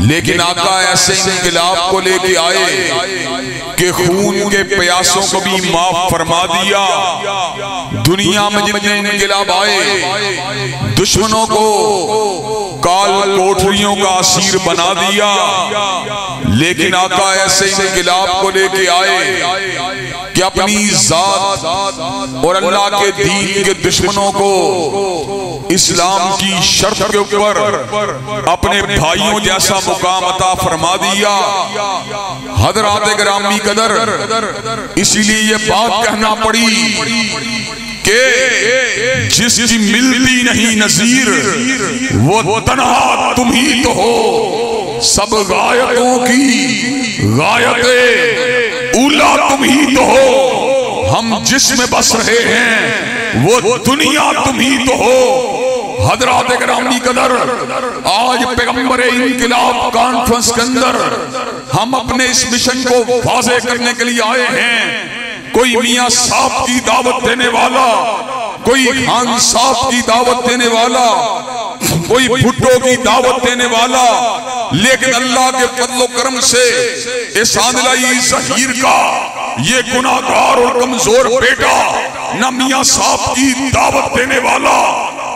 لیکن آقا ایسے انقلاب کو لے کے آئے کہ خون کے پیاسوں کو بھی معاف فرما دیا. دنیا میں جتنے انقلاب آئے دشمنوں کو کال کوٹریوں کا اسیر بنا دیا، لیکن آقا ایسے انقلاب کو لے کے آئے کہ اپنی ذات اور اللہ کے دین کے دشمنوں کو اسلام کی شرط کے اوپر اپنے بھائیوں جیسا مقام عطا فرما دیا. حضرات گرامی قدر، اسی لیے یہ بات کہنا پڑی کہ جس کی ملتی نہیں نظیر وہ تنہا تم ہی تو ہو، سب غایتوں کی غایت اولا تم ہی تو ہو، ہم جس میں بس رہے ہیں وہ دنیا تم ہی تو ہو. حضرات گرامی قدر، آج پیغمبر انقلاب کانفرنس کے اندر ہم اپنے اس مشن کو واضح کرنے کے لیے آئے ہیں. کوئی میاں صاحب کی دعوت دینے والا، کوئی خان صاحب کی دعوت دینے والا، کوئی بھٹو کی دعوت دینے والا، لیکن اللہ کے فضل و کرم سے اس عادلہ ظہیر کا یہ گناہگار اور کمزور بیٹا نہ میاں صاحب کی دعوت دینے والا،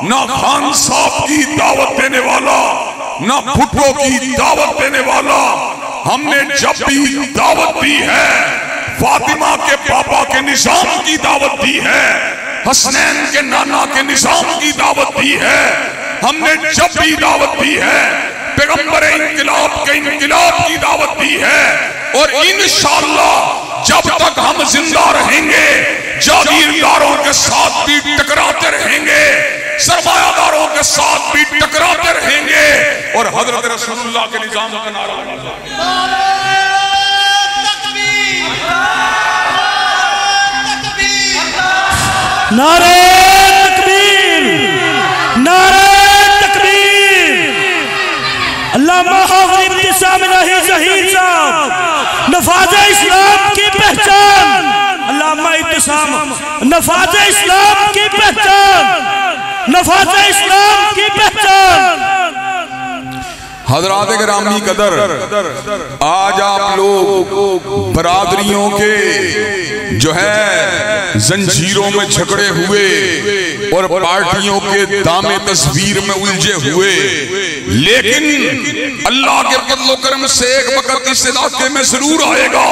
نہ خان صاحب کی دعوت دینے والا، نہ بھٹو کی دعوت دینے والا. ہم نے جب بھی دعوت دی ہے فاطمہ کے پاپا کے نظام کی دعوت دی ہے، حسنین کے نانا کے نظام کی دعوت دی ہے. ہم نے جب بھی دعوت دی ہے پیغمبر انقلاب کے انقلاب کی دعوت دی ہے، اور انشاءاللہ جب تک ہم زندہ رہیں گے جاگیرداروں کے ساتھ بھی ٹکراتے رہیں گے، سرمایہ داروں کے ساتھ بھی ٹکراتے رہیں گے، اور حضرت رسول اللہ کے نظام کا نعرہ نعرہ تکبیر، نعرہ تکبیر. علامہ حافظ ابتسام الہی ظہیر صاحب نفاذ اسلام کی پہچان، علامہ ابتسام نفاذ اسلام کی پہچان، نفاذ اسلام کی پہچان. حضرات گرامی قدر، آج آپ لوگ برادریوں کے جو ہے زنجیروں میں جھگڑے ہوئے اور پارٹیوں کے دامے تصویر میں الجھے ہوئے، لیکن اللہ کے فضل و کرم سے ایک وقت اس علاقے میں ضرور آئے گا،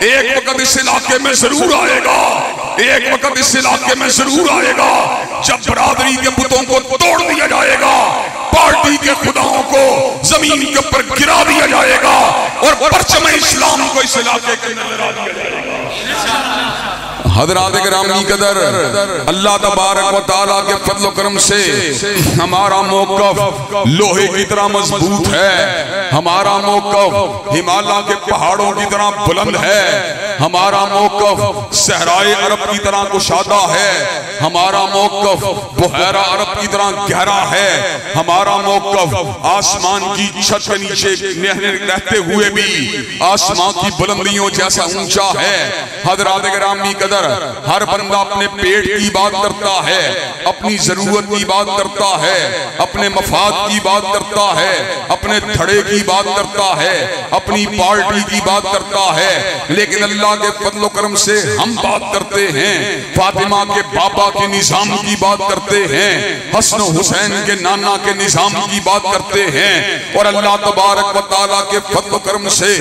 ایک وقت اس علاقے میں ضرور آئے گا، ایک وقت اس علاقے میں ضرور آئے گا جب برادری کے بتوں کو توڑ دیا جائے گا، پارٹی کے خداؤں کو زمین کے اوپر گرا دیا جائے گا، اور پرچم اسلام کو اس علاقے کے اندر لہرا دیا جائے گا. حضرات گرامی قدر، اللہ تبارک و تعالیٰ کے فضل و کرم سے ہمارا موقف لوہے کی طرح مضبوط ہے، ہمارا موقف ہمالیہ کے پہاڑوں کی طرح بلند ہے، ہمارا موقف صحرائے عرب کی طرح کشادہ ہے، ہمارا موقف بحیرہ عرب کی طرح گہرا ہے، ہمارا موقف آسمان کی چھت کے نیچے رہتے ہوئے بھی آسمان کی بلندیوں جیسا اونچا ہے. حضرات گرامی قدر، ہر بندہ اپنے پیٹ کی بات کرتا ہے، اپنی ضرورت کی بات کرتا ہے، اپنے مفاد کی بات کرتا ہے، اپنے دھڑے کی بات کرتا ہے، اپنی پارٹی کی بات کرتا ہے، لیکن اللہ کے فضل و کرم سے ہم بات کرتے ہیں فاطمہ کے پاپا کے نظام کی بات کرتے ہیں، حسن و حسین کے نانا کے نظام کی بات کرتے ہیں، اور اللہ تبارک و تعالیٰ کے فضل و کرم سے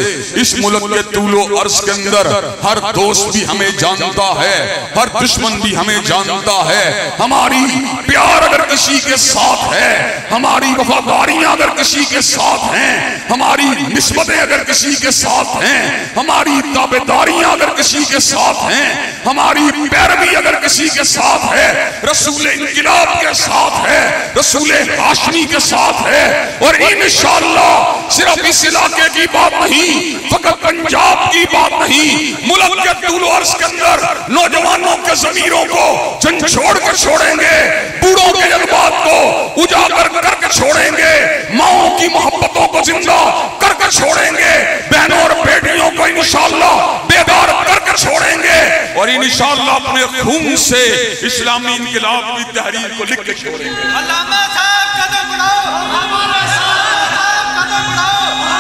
اس ملک کے طول و عرض کے اندر ہر دوست بھی ہمیں جانتا ہے، ہر دشمن بھی ہمیں جانتا ہے. ہماری پیار اگر کسی کے ساتھ ہے، ہماری وفاداریاں اگر کسی کے ساتھ ہیں، ہماری نسبتیں اگر کسی کے ساتھ ہیں، ہماری تابعداریاں اگر کسی کے ساتھ ہیں، ہماری پیروی اگر کسی کے ساتھ ہے، رسول انقلاب کے ساتھ ہے، رسول ہاشمی کے ساتھ ہے. اور انشاءاللہ صرف اس علاقے کی بات نہیں، فقط پنجاب کی بات نہیں، ملک کے طول و عرض کے اندر نوجوانوں کے ضمیروں کو جھنجھوڑ کر چھوڑیں گے، بوڑھوں کے جذبات کو اجاگر کر کے چھوڑیں گے، ماؤں کی محبتوں کو زندہ کر کے چھوڑیں گے، بہنوں اور بیٹیوں کو انشاءاللہ بیدار کر کے چھوڑیں گے، اور انشاءاللہ اپنے خون سے اسلامی انقلاب کی تحریر کو لکھ کے چھوڑیں گے. علامہ صاحب قدم بڑھاؤ، علامہ صاحب قدم بڑھاؤ.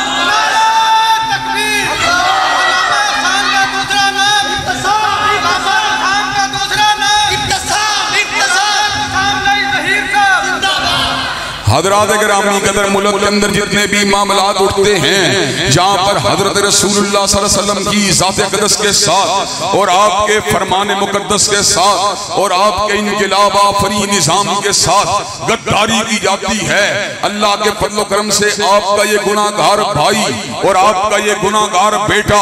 حضرات گرامی قدر ملک کے اندر جتنے بھی معاملات اٹھتے ہیں جہاں پر حضرت رسول اللہ صلی اللہ علیہ وسلم کی ذات اقدس کے ساتھ اور آپ کے فرمان مقدس کے ساتھ اور آپ کے انقلاب آفری نظام کے ساتھ غداری کی جاتی ہے، اللہ کے فضل و کرم سے آپ کا یہ گناہگار بھائی اور آپ کا یہ گناہگار بیٹا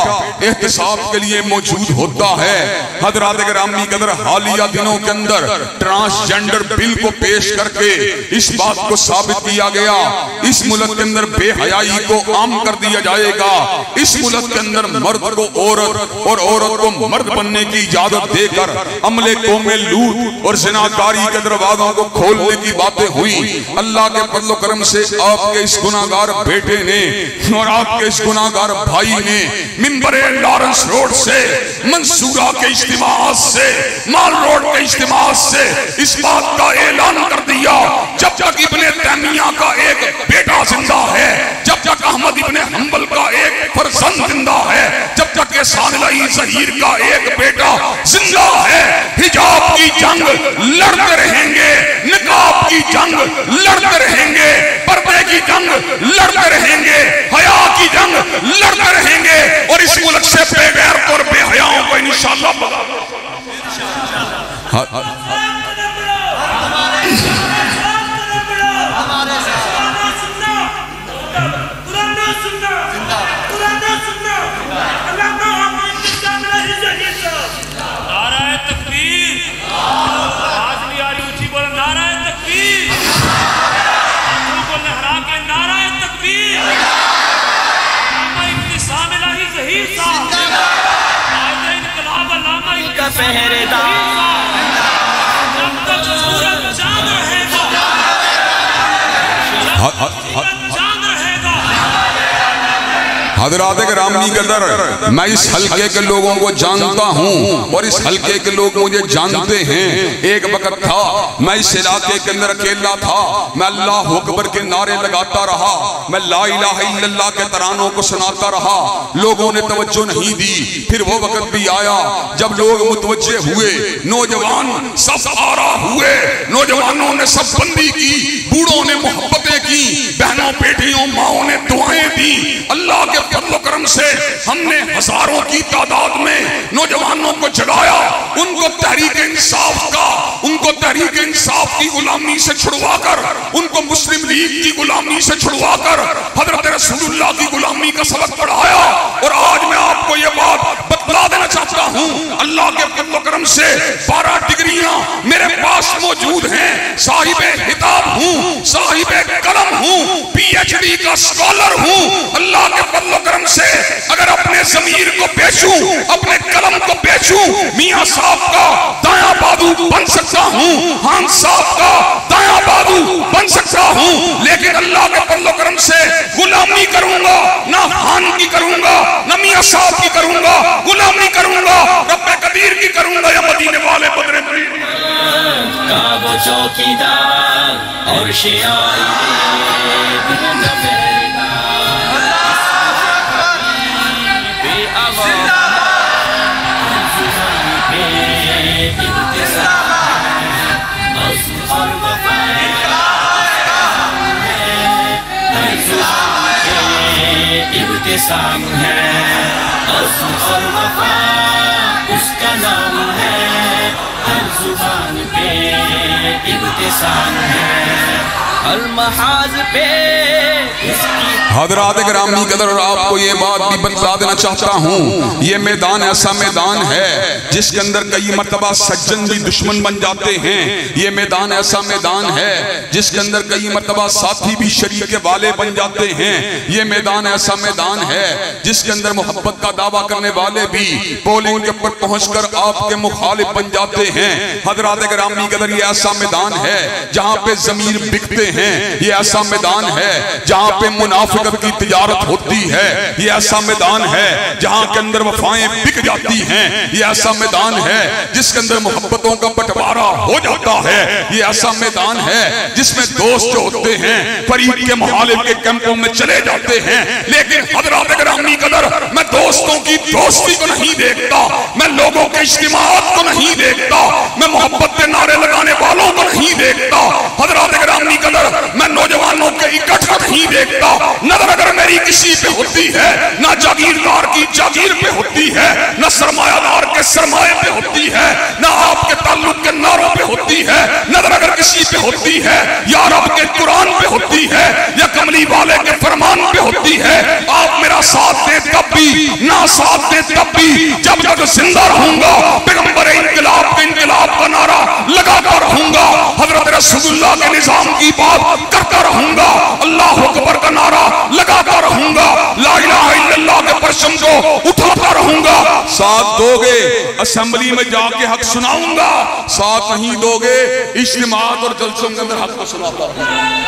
احتساب کے لیے موجود ہوتا ہے۔ حضرات گرامی قدر حالیہ دنوں کے اندر ٹرانسجنڈر بل کو پیش کر کے اس بات کو ثابت کیا گیا اس ملک کے اندر بے حیائی کو عام کر دیا جائے گا، اس ملک کے اندر مرد کو عورت اور عورت کو مرد بننے کی اجازت دے کر عملے قوم لوط اور زناکاری کے دروازوں کو کھولنے کی باتیں ہوئی۔ اللہ کے فضل و کرم سے آپ کے اس گناہگار بیٹے نے اور آپ کے اس گناہگار بھائی نے منبر لارنس روڈ سے، منصورہ کے اجتماعات سے، مال روڈ کے اجتماعات سے اس بات کا اعلان کر دیا جب تک ابن تیمیہ کا ایک بیٹا زندہ ہے، جب تک احمد ابن حنبل کا ایک فرزند زندہ ہے، جب تک احسان الہی ظہیر کا ایک بیٹا زندہ ہے، حجاب کی جنگ لڑتے رہیں گے، نقاب کی جنگ لڑتے رہیں گے، پردے کی جنگ لڑتے رہیں گے، حیا کی جنگ لڑتے رہیں گے، اور اس ملک سے بے غیرت اور بے حیاؤں کو انشاءاللہ پہرے دار جب تک سورج چاند رہے گا، چاند رہے گا۔ حضرات گرامی قدر میں اس حلقے کے لوگوں کو جانتا ہوں اور اس حلقے کے لوگ مجھے جانتے ہیں۔ ایک وقت تھا میں اس علاقے کے اندر اکیلا تھا، میں اللہ اکبر کے نعرے لگاتا رہا، میں لا الہ الا اللہ کے ترانوں کو سناتا رہا، لوگوں نے توجہ نہیں دی۔ پھر وہ وقت بھی آیا جب لوگ متوجہ ہوئے، نوجوان سب آرا ہوئے، نوجوانوں نے سب بندی کی، بوڑھوں نے محبتیں کی، بہنوں بیٹیوں ماؤں نے دعائیں دی۔ اللہ کے فضل و کرم سے ہم نے ہزاروں کی تعداد میں نوجوانوں کو جگایا، ان کو تحریک انصاف کا، ان کو تحریک انصاف کی غلامی سے چھڑوا کر، ان کو مسلم لیگ کی غلامی سے چھڑوا کر حضرت رسول اللہ کی غلامی کا سبق پڑھایا۔ اور آج میں آپ کو یہ بات بتلا دینا چاہتا ہوں، اللہ کے فضل و کرم سے 12 ڈگریاں میرے پاس موجود ہیں، صاحب خطاب ہوں، صاحب قلم ہوں، پی ایچ ڈی کا اسکالر ہوں۔ اللہ کے فضل و کرم سے اگر اپنے ضمیر کو بیچوں، اپنے قلم کو بیچوں، میاں صاحب کا دایاں بازو بن سکتا ہوں، خان صاحب کا دایاں بازو بن سکتا ہوں، لیکن اللہ کے فضل و کرم سے غلامی کروں گا، نہ خان کی کروں گا، نہ میاں صاحب کی کروں گا، غلامی کروں گا رب قدیر کی کروں گا، یا مدینے والے بدر کا وہ چوکیدار اور شیعہ ابتسام ہے، عزم اور وفا اس کا نام ہے، ہر زبان پہ ابتسام ہے، ہر محاذ پہ اس کی۔ حضرات گرامی قدر آپ کو یہ بات بھی بتلا دینا چاہتا ہوں، یہ میدان ایسا میدان ہے جس کے اندر کئی مرتبہ سجن بھی دشمن بن جاتے ہیں، یہ میدان ایسا میدان ہے جس کے اندر کئی مرتبہ ساتھی بھی شریک والے بن جاتے ہیں، یہ میدان ایسا میدان ہے جس کے اندر محبت کا دعویٰ کرنے والے بھی پولنگ کے پر پہنچ کر آپ کے مخالف بن جاتے ہیں۔ حضرات گرامی قدر یہ ایسا میدان ہے جہاں پہ ضمیر بکتے ہیں، یہ ایسا میدان ہے جہاں پہ منافقت کی تجارت ہوتی ہے، یہ ایسا میدان ہے جہاں کے اندر وفائیں بک جاتی ہیں، یہ ایسا میدان ہے جس کے اندر محبتوں کا بٹوارا ہو جاتا ہے، یہ ایسا میدان ہے جس میں دوست جو ہوتے ہیں فریق کے مخالف کے کیمپوں میں چلے جاتے ہیں، لیکن حضرات گرامی قدر میں دوستوں کی دوستی کو نہیں دیکھتا، میں لوگوں کے اجتماعات کو نہیں دیکھتا، میں محبت کے نعرے لگانے والوں کو نہیں دیکھتا، حضرات گرامی قدر میں نوجوان قدموں کے اکٹھا نہیں دیکھتا. نظر اگر میری کسی پہ ہوتی ہے نہ جاگیردار کی جاگیر پہ ہوتی ہے, نہ سرمایہ دار کے سرمایہ پہ ہوتی ہے, نہ آپ کے تعلق کے ناروں پہ ہوتی ہے. نظر اگر کسی پہ ہوتی ہے یا رب کے قرآن پہ ہوتی ہے یا کملی والے کے فرمان پہ ہوتی ہے, آپ میرا ساتھ دیں تب بھی نہ ساتھ دیں تب بھی, جب تک زندہ رہوں گا پیغمبر انقلاب کے انقلاب کا نعرہ لگاتا رہوں گا, حضرت رسول اللہ کے نظام کی بات کرتا رہوں گا, اللہ اکبر کا نعرہ لگاتا رہوں گا, لا الہ الا اللہ کے پرچم کو اٹھاتا رہوں گا. ساتھ دو گے اسمبلی میں جا کے حق سناؤں گا, ساتھ نہیں دو گے اجتماعات اور جلسوں کے اندر حق کو سناتا ہوں.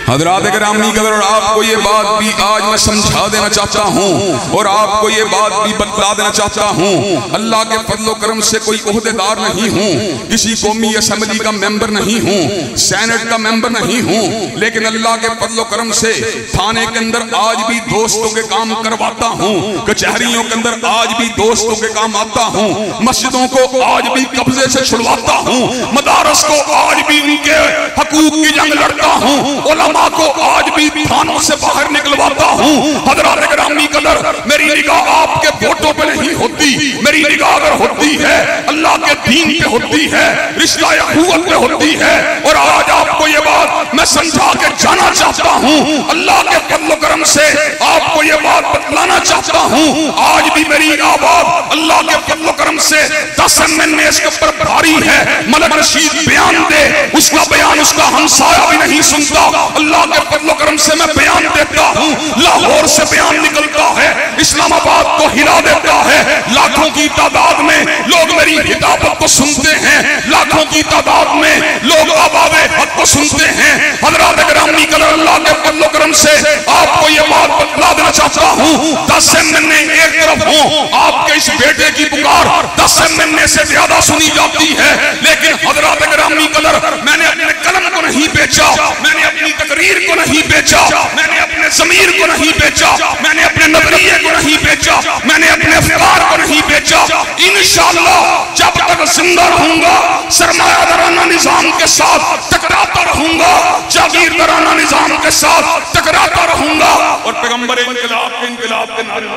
حضرات گرامی قدر, اور آپ کو یہ بات بھی آج میں سمجھا دینا چاہتا ہوں اور آپ کو یہ بات بھی بتلا دینا چاہتا ہوں, اللہ کے فضل و کرم سے کوئی عہدیدار نہیں ہوں, کسی قومی اسمبلی کا ممبر نہیں ہوں, سینٹ کا ممبر نہیں ہوں, لیکن اللہ کے فضل و کرم سے تھانے کے اندر آج بھی دوستوں کے کام کرواتا ہوں, کچہریوں کے اندر آج بھی دوستوں کے کام آتا ہوں, مسجدوں کو آج بھی قبضے سے چھڑواتا ہوں, مدارس کو آج بھی ان کے حقوق کی جنگ لڑتا ہوں, علماء کو آج بھی تھانوں سے باہر نکلواتا ہوں. حضرات گرامی قدر, میری نگاہ آپ کے ووٹوں پہ نہیں ہوتی, میری نگاہ اگر ہوتی ہے اللہ کے دین پہ ہوتی ہے, رشتہ اخوت پہ ہوتی ہے. اور آج آپ کو یہ بات میں سمجھا کے جانا چاہتا ہوں, اللہ کے فضل و کرم سے آپ کو یہ بات بتلانا چاہتا ہوں, آج بھی میری آواز اللہ کے فضل و کرم سے 10 میں اس کے اوپر بھاری ہے. ملک رشید بیان دے, اس کا بیان اس کا ہمسایہ بھی نہیں سنتا. اللہ کے فضل و کرم سے میں بیان دیتا ہوں, لاہور سے بیان نکلتا ہے, اسلام آباد کو ہلا دیتا ہے, لاکھوں کی تعداد میں لوگ میری خطابت کو سنتے ہیں, لاکھوں کی تعداد میں لوگ آواز حق کو سنتے ہیں. حضرات گرامی قدر, اللہ کے فضل و کرم سے آپ کو یہ بات بتلا دینا چاہتا ہوں, 10 MNA ایک طرف ہوں, آپ کے اس بیٹے کی پکار 10 MNA سے زیادہ سنی جاتی ہے, لیکن حضرات گرامی قدر, میں نے اپنے قلم کو نہیں بیچا, میں نے اپنی تقریر کو نہیں بیچا, میں نے اپنے ضمیر کو نہیں بیچا, میں نے اپنے نظریے کو نہیں بیچا, میں نے اپنے افکار کو نہیں بیچا. انشاءاللہ جب تک زندہ رہوں گا سرمایہ دارانہ نظام کے ساتھ ٹکراتا رہوں گا, جاگیردارانہ نظام کے ساتھ ٹکراتا رہوں گا, اور پیغمبر انقلاب کے انقلاب کے نعرے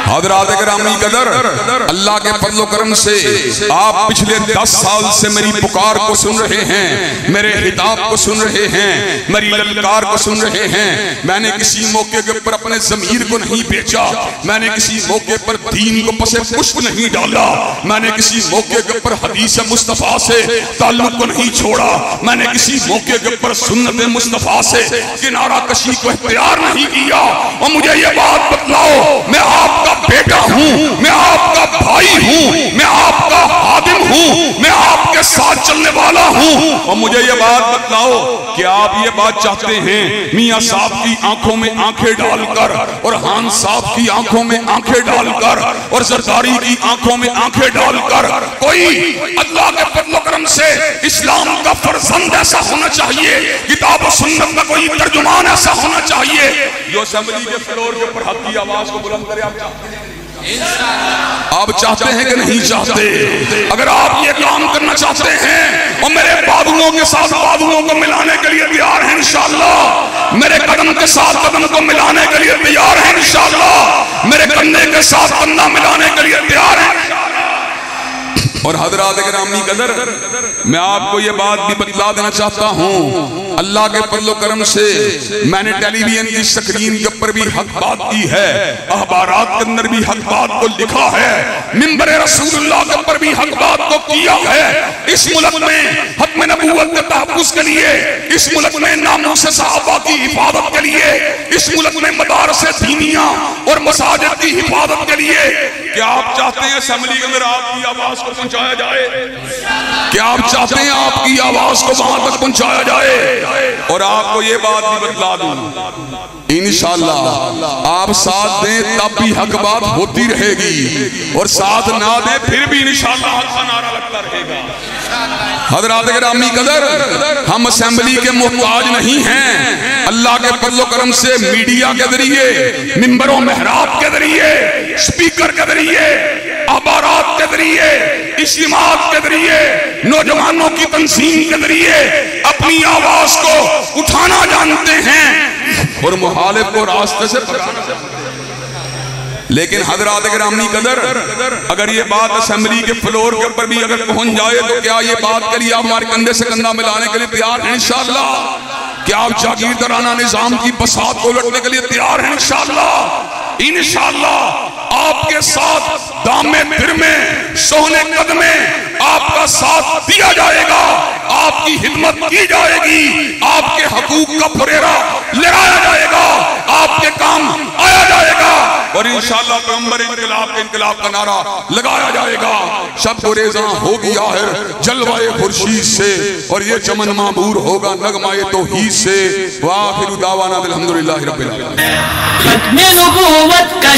حضرات گرامی قدر, اللہ کے فضل و کرم سے آپ پچھلے 10 سال سے میری پکار کو سن رہے ہیں, میرے خطاب کو سن رہے ہیں, میری للکار کو سن رہے ہیں. میں نے کسی موقع کے اوپر اپنے ضمیر کو نہیں بیچا, میں نے کسی موقع پر دین کو پس پشت نہیں ڈالا, میں نے کسی موقع کے اوپر حدیث مصطفیٰ سے تعلق کو نہیں چھوڑا, میں نے کسی موقع کے اوپر سنت مصطفیٰ سے کنارہ کشی کو اختیار نہیں کیا. اور مجھے یہ بات بتلاؤ, میں آپ کا بیٹا ہوں, میں آپ کا بھائی ہوں, میں آپ کا خادم ہوں, میں آپ کے ساتھ چلنے والا ہوں. اور مجھے یہ بات بتلاؤ کہ آپ یہ بات چاہتے ہیں میاں صاحب کی آنکھوں میں آنکھیں ڈال کر اور خان صاحب کی آنکھوں میں آنکھیں ڈال کر اور زرداری کی آنکھوں میں آنکھیں ڈال کر کوئی اللہ کے فضل و کرم سے اسلام کا فرزند ایسا ہونا چاہیے, کتاب و سنت کا کوئی ترجمان ایسا ہونا چاہیے جو اسمبلی کے فلور کے اوپر حق کی آواز کو بلند کرے. آپ چاہتے ہیں کہ نہیں چاہتے؟ اگر آپ یہ کام کرنا چاہتے ہیں اور میرے بازوؤں کے ساتھ بازوؤں کو ملانے کے لیے تیار ہیں انشاءاللہ, میرے قدم کے ساتھ قدم کو ملانے کے لیے تیار ہیں انشاءاللہ, میرے کندھے کے ساتھ کندھا ملانے کے لیے تیار ہیں. اور حضرات گرامی قدر, میں آپ کو یہ بات بھی بتلا دینا چاہتا ہوں, اللہ کے فضل و کرم سے میں نے ٹیلی ویژن کی سکرین کے اوپر بھی حق بات کی ہے, اخبارات کے اندر بھی حق بات کو لکھا ہے, منبر رسول اللہ کے اوپر بھی حق بات کو کیا ہے. اس ملک میں ختم نبوت کے تحفظ کے لیے, اس ملک میں ناموس صحابہ کی حفاظت کے لیے, اس ملک میں مدارس دینیہ اور مساجد کی حفاظت کے لیے کیا آپ چاہتے ہیں اسمبلی کے اندر آپ کی آواز کو پہنچایا جائے؟ کیا آپ چاہتے ہیں آپ کی آواز کو وہاں تک پہنچایا جائے؟ اور آپ کو یہ بات بھی بتلا دوں، انشاءاللہ آپ ساتھ دیں تب بھی حق بات ہوتی رہے گی، اور ساتھ نہ دیں پھر بھی انشاءاللہ حق کا نعرہ لگتا رہے گا۔ حضرات گرامی قدر، ہم اسمبلی کے محتاج نہیں ہیں، اللہ کے فضل و کرم سے میڈیا کے ذریعے، منبر و محراب کے ذریعے، سپیکر کے ذریعے، اخبارات کے ذریعے، اجتماعات کے ذریعے، نوجوانوں کی تنظیم کے ذریعے اپنی آواز کو اٹھانا جانتے ہیں اور مخالف کو راستے سے بھگانا جانتے ہیں۔ لیکن حضرات گرامی قدر، اگر یہ بات اسمبلی کے فلور کے اوپر بھی اگر پہنچ جائے تو کیا یہ بات کے لیے آپ ہمارے کندھے سے کندھا ملانے کے لیے تیار ہیں انشاءاللہ؟ کیا آپ جاگیردارانہ نظام کی بساط کو الٹنے کے لیے تیار ہیں انشاءاللہ؟ انشاءاللہ آپ کے ساتھ دامے پھرمے سونے قدمے آپ کا ساتھ دیا جائے گا، آپ کی خدمت کی جائے گی، آپ کے حقوق کا پھریرا لگایا جائے گا، آپ کے کام آیا جائے گا، اور انشاءاللہ پیغمبر انقلاب کے انقلاب کا نعرہ لگایا جائے گا۔ شب ریزاں ہوگی آخر جلوہ خورشید سے، اور یہ چمن معمور ہوگا نغمہ توحید سے۔ وآخر دعوانا الحمدللہ رب العالمین۔ ختم نبوت کا